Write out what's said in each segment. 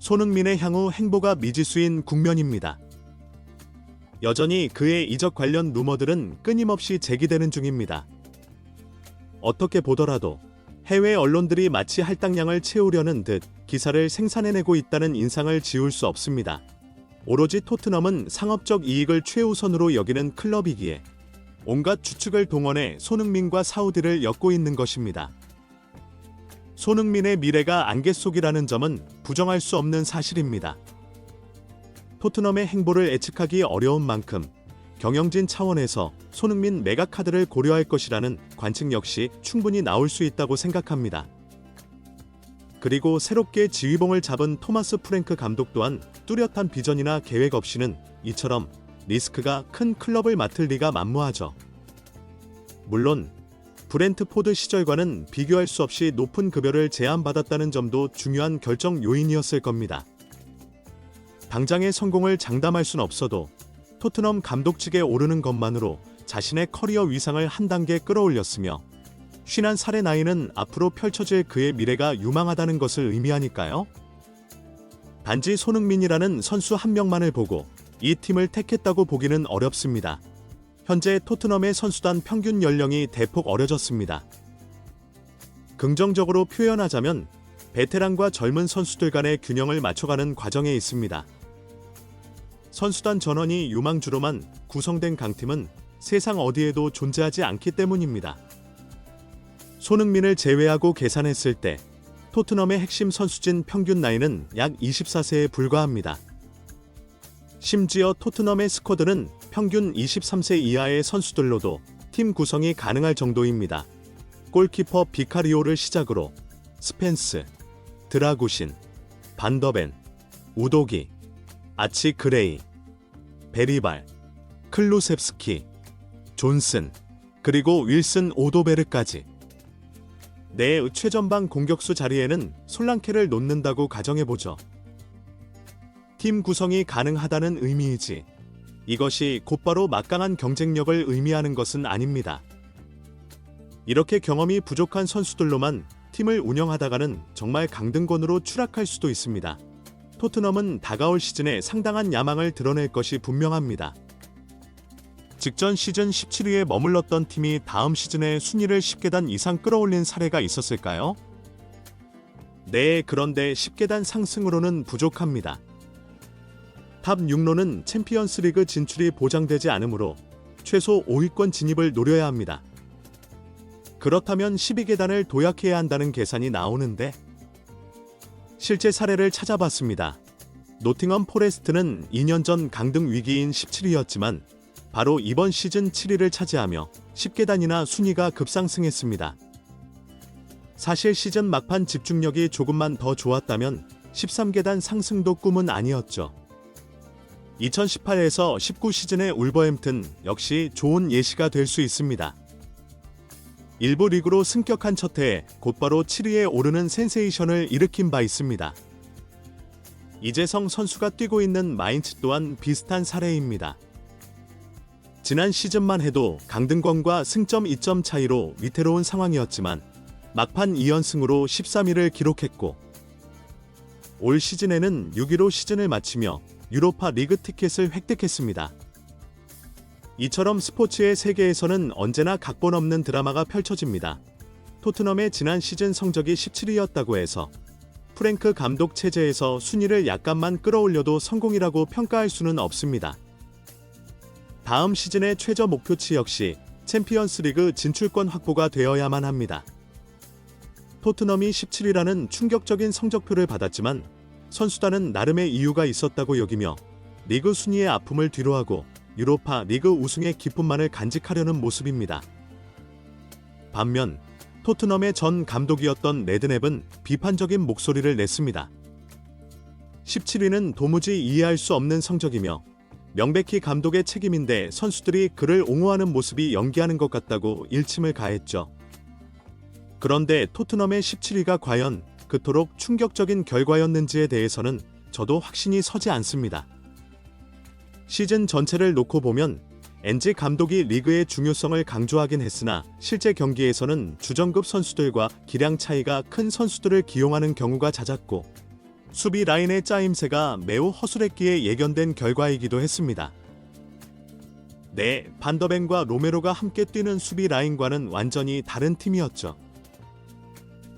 손흥민의 향후 행보가 미지수인 국면입니다. 여전히 그의 이적 관련 루머들은 끊임없이 제기되는 중입니다. 어떻게 보더라도 해외 언론들이 마치 할당량을 채우려는 듯 기사를 생산해내고 있다는 인상을 지울 수 없습니다. 오로지 토트넘은 상업적 이익을 최우선으로 여기는 클럽이기에 온갖 추측을 동원해 손흥민과 사우디를 엮고 있는 것입니다. 손흥민의 미래가 안개 속이라는 점은 부정할 수 없는 사실입니다. 토트넘의 행보를 예측하기 어려운 만큼 경영진 차원에서 손흥민 매각 카드를 고려할 것이라는 관측 역시 충분히 나올 수 있다고 생각합니다. 그리고 새롭게 지휘봉을 잡은 토마스 프랭크 감독 또한 뚜렷한 비전이나 계획 없이는 이처럼 리스크가 큰 클럽을 맡을 리가 만무하죠. 물론 브렌트포드 시절과는 비교할 수 없이 높은 급여를 제안받았다는 점도 중요한 결정 요인이었을 겁니다. 당장의 성공을 장담할 순 없어도 토트넘 감독직에 오르는 것만으로 자신의 커리어 위상을 한 단계 끌어올렸으며 51살의 나이는 앞으로 펼쳐질 그의 미래가 유망하다는 것을 의미하니까요. 단지 손흥민이라는 선수 한 명만을 보고 이 팀을 택했다고 보기는 어렵습니다. 현재 토트넘의 선수단 평균 연령이 대폭 어려졌습니다. 긍정적으로 표현하자면 베테랑과 젊은 선수들 간의 균형을 맞춰가는 과정에 있습니다. 선수단 전원이 유망주로만 구성된 강팀은 세상 어디에도 존재하지 않기 때문입니다. 손흥민을 제외하고 계산했을 때 토트넘의 핵심 선수진 평균 나이는 약 24세에 불과합니다. 심지어 토트넘의 스쿼드는 평균 23세 이하의 선수들로도 팀 구성이 가능할 정도입니다. 골키퍼 비카리오를 시작으로 스펜스, 드라구신, 반더벤, 우도기, 아치 그레이, 베리발, 클루셉스키, 존슨, 그리고 윌슨 오도베르까지 내 최전방 공격수 자리에는 솔랑케를 놓는다고 가정해보죠. 팀 구성이 가능하다는 의미이지 이것이 곧바로 막강한 경쟁력을 의미하는 것은 아닙니다. 이렇게 경험이 부족한 선수들로만 팀을 운영하다가는 정말 강등권으로 추락할 수도 있습니다. 토트넘은 다가올 시즌에 상당한 야망을 드러낼 것이 분명합니다. 직전 시즌 17위에 머물렀던 팀이 다음 시즌에 순위를 10계단 이상 끌어올린 사례가 있었을까요? 네, 그런데 10계단 상승으로는 부족합니다. 탑 6로는 챔피언스리그 진출이 보장되지 않으므로 최소 5위권 진입을 노려야 합니다. 그렇다면 12계단을 도약해야 한다는 계산이 나오는데 실제 사례를 찾아봤습니다. 노팅엄 포레스트는 2년 전 강등 위기인 17위였지만 바로 이번 시즌 7위를 차지하며 10계단이나 순위가 급상승했습니다. 사실 시즌 막판 집중력이 조금만 더 좋았다면 13계단 상승도 꿈은 아니었죠. 2018에서 19 시즌의 울버햄튼 역시 좋은 예시가 될 수 있습니다. 일부 리그로 승격한 첫 해에 곧바로 7위에 오르는 센세이션을 일으킨 바 있습니다. 이재성 선수가 뛰고 있는 마인츠 또한 비슷한 사례입니다. 지난 시즌만 해도 강등권과 승점 2점 차이로 위태로운 상황이었지만 막판 2연승으로 13위를 기록했고 올 시즌에는 6위로 시즌을 마치며 유로파 리그 티켓을 획득했습니다. 이처럼 스포츠의 세계에서는 언제나 각본 없는 드라마가 펼쳐집니다. 토트넘의 지난 시즌 성적이 17위였다고 해서 프랭크 감독 체제에서 순위를 약간만 끌어올려도 성공이라고 평가할 수는 없습니다. 다음 시즌의 최저 목표치 역시 챔피언스리그 진출권 확보가 되어야만 합니다. 토트넘이 17위라는 충격적인 성적표를 받았지만 선수단은 나름의 이유가 있었다고 여기며 리그 순위의 아픔을 뒤로하고 유로파 리그 우승의 기쁨만을 간직하려는 모습입니다. 반면 토트넘의 전 감독이었던 레드넵은 비판적인 목소리를 냈습니다. 17위는 도무지 이해할 수 없는 성적이며 명백히 감독의 책임인데 선수들이 그를 옹호하는 모습이 연기하는 것 같다고 일침을 가했죠. 그런데 토트넘의 17위가 과연 그토록 충격적인 결과였는지에 대해서는 저도 확신이 서지 않습니다. 시즌 전체를 놓고 보면 엔지 감독이 리그의 중요성을 강조하긴 했으나 실제 경기에서는 주전급 선수들과 기량 차이가 큰 선수들을 기용하는 경우가 잦았고 수비 라인의 짜임새가 매우 허술했기에 예견된 결과이기도 했습니다. 네, 반더벤과 로메로가 함께 뛰는 수비 라인과는 완전히 다른 팀이었죠.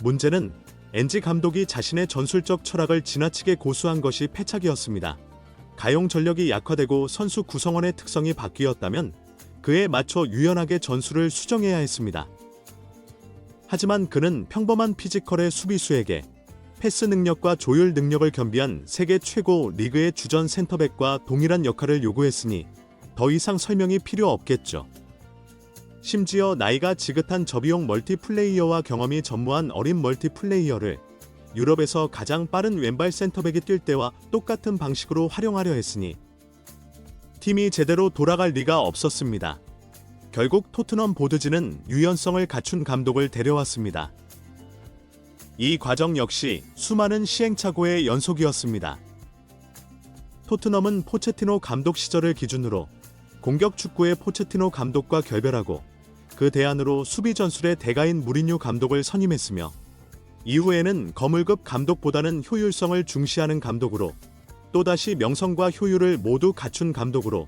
문제는 엔지 감독이 자신의 전술적 철학을 지나치게 고수한 것이 패착이었습니다. 가용 전력이 약화되고 선수 구성원의 특성이 바뀌었다면 그에 맞춰 유연하게 전술을 수정해야 했습니다. 하지만 그는 평범한 피지컬의 수비수에게 패스 능력과 조율 능력을 겸비한 세계 최고 리그의 주전 센터백과 동일한 역할을 요구했으니 더 이상 설명이 필요 없겠죠. 심지어 나이가 지긋한 저비용 멀티플레이어와 경험이 전무한 어린 멀티플레이어를 유럽에서 가장 빠른 왼발 센터백이 뛸 때와 똑같은 방식으로 활용하려 했으니 팀이 제대로 돌아갈 리가 없었습니다. 결국 토트넘 보드즈는 유연성을 갖춘 감독을 데려왔습니다. 이 과정 역시 수많은 시행착오의 연속이었습니다. 토트넘은 포체티노 감독 시절을 기준으로 공격 축구의 포체티노 감독과 결별하고 그 대안으로 수비 전술의 대가인 무리뉴 감독을 선임했으며 이후에는 거물급 감독보다는 효율성을 중시하는 감독으로 또다시 명성과 효율을 모두 갖춘 감독으로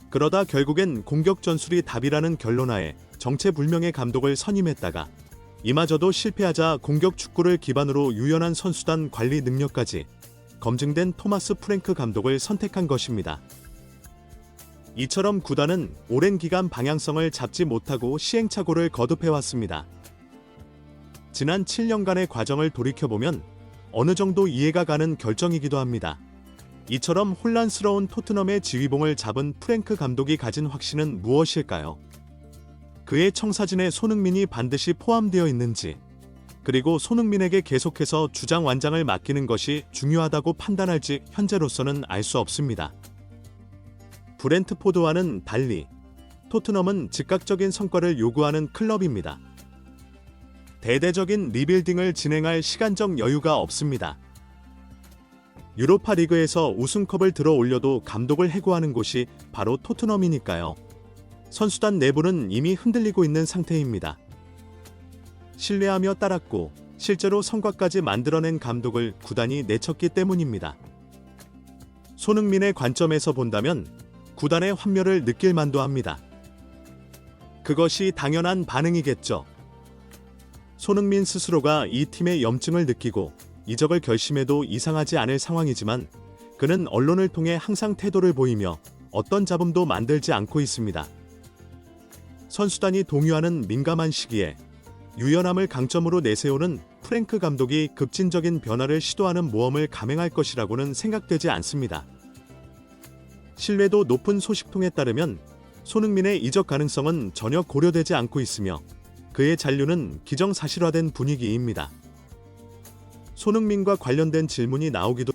그러다 결국엔 공격 전술이 답이라는 결론하에 정체불명의 감독을 선임했다가 이마저도 실패하자 공격 축구를 기반으로 유연한 선수단 관리 능력까지 검증된 토마스 프랭크 감독을 선택한 것입니다. 이처럼 구단은 오랜 기간 방향성을 잡지 못하고 시행착오를 거듭해왔습니다. 지난 7년간의 과정을 돌이켜보면 어느 정도 이해가 가는 결정이기도 합니다. 이처럼 혼란스러운 토트넘의 지휘봉을 잡은 프랭크 감독이 가진 확신은 무엇일까요? 그의 청사진에 손흥민이 반드시 포함되어 있는지, 그리고 손흥민에게 계속해서 주장 완장을 맡기는 것이 중요하다고 판단할지 현재로서는 알 수 없습니다. 브렌트포드와는 달리 토트넘은 즉각적인 성과를 요구하는 클럽입니다. 대대적인 리빌딩을 진행할 시간적 여유가 없습니다. 유로파 리그에서 우승컵을 들어 올려도 감독을 해고하는 곳이 바로 토트넘이니까요. 선수단 내부는 이미 흔들리고 있는 상태입니다. 신뢰하며 따랐고 실제로 성과까지 만들어낸 감독을 구단이 내쳤기 때문입니다. 손흥민의 관점에서 본다면 구단의 환멸을 느낄 만도 합니다. 그것이 당연한 반응이겠죠. 손흥민 스스로가 이 팀의 염증을 느끼고 이적을 결심해도 이상하지 않을 상황이지만 그는 언론을 통해 항상 태도를 보이며 어떤 잡음도 만들지 않고 있습니다. 선수단이 동요하는 민감한 시기에 유연함을 강점으로 내세우는 프랭크 감독이 급진적인 변화를 시도하는 모험을 감행할 것이라고는 생각되지 않습니다. 신뢰도 높은 소식통에 따르면 손흥민의 이적 가능성은 전혀 고려되지 않고 있으며 그의 잔류는 기정사실화된 분위기입니다. 손흥민과 관련된 질문이 나오기도